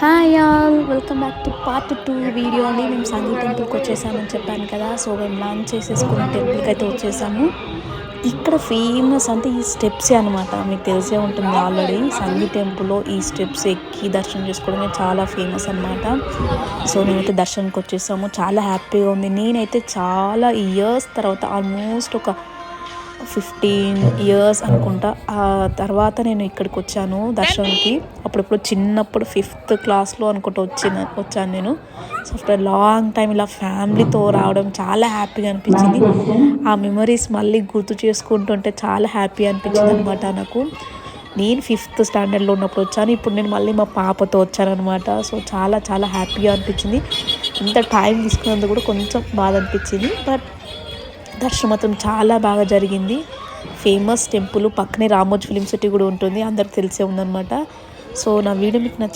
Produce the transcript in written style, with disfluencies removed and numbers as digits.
Hi all, welcome back to part 2 video అండి. మేము సంగీ టెంపుల్కి వచ్చేసామని చెప్పాను కదా. సో మేము లంచ్ చేసేసుకుని టెంపుల్కి అయితే వచ్చేసాము. ఇక్కడ ఫేమస్ అంటే ఈ స్టెప్సే అనమాట. మీకు తెలిసే ఉంటుంది ఆల్రెడీ. సంగీ టెంపుల్లో ఈ స్టెప్స్ ఎక్కి దర్శనం చేసుకోవడమే చాలా ఫేమస్ అనమాట. సో మేమైతే దర్శనంకి వచ్చేసాము. చాలా హ్యాపీగా ఉంది. నేనైతే చాలా ఇయర్స్ తర్వాత ఆల్మోస్ట్ ఒక 15 ఇయర్స్ అనుకుంటా ఆ తర్వాత నేను ఇక్కడికి వచ్చాను దర్శనంకి. అప్పుడప్పుడు చిన్నప్పుడు 5th క్లాస్లో అనుకుంటా వచ్చాను నేను. సో ఆఫ్టర్ లాంగ్ టైం ఇలా ఫ్యామిలీతో రావడం చాలా హ్యాపీగా అనిపించింది. ఆ మెమరీస్ మళ్ళీ గుర్తు చేసుకుంటుంటే చాలా హ్యాపీ అనిపించింది అనమాట నాకు. నేను 5th స్టాండర్డ్లో ఉన్నప్పుడు వచ్చాను. ఇప్పుడు నేను మళ్ళీ మా పాపతో వచ్చాను అనమాట. సో చాలా చాలా హ్యాపీగా అనిపించింది. ఇంత టైం తీసుకున్నందుకు కూడా కొంచెం బాధ అనిపించింది. బట్ దర్శనం మాత్రం చాలా బాగా జరిగింది. ఫేమస్ టెంపుల్ పక్కనే రామోజీ ఫిలిం సిటీ కూడా ఉంటుంది, అందరికి తెలిసే ఉందన్నమాట. సో నా వీడియో మీకు నచ్చింది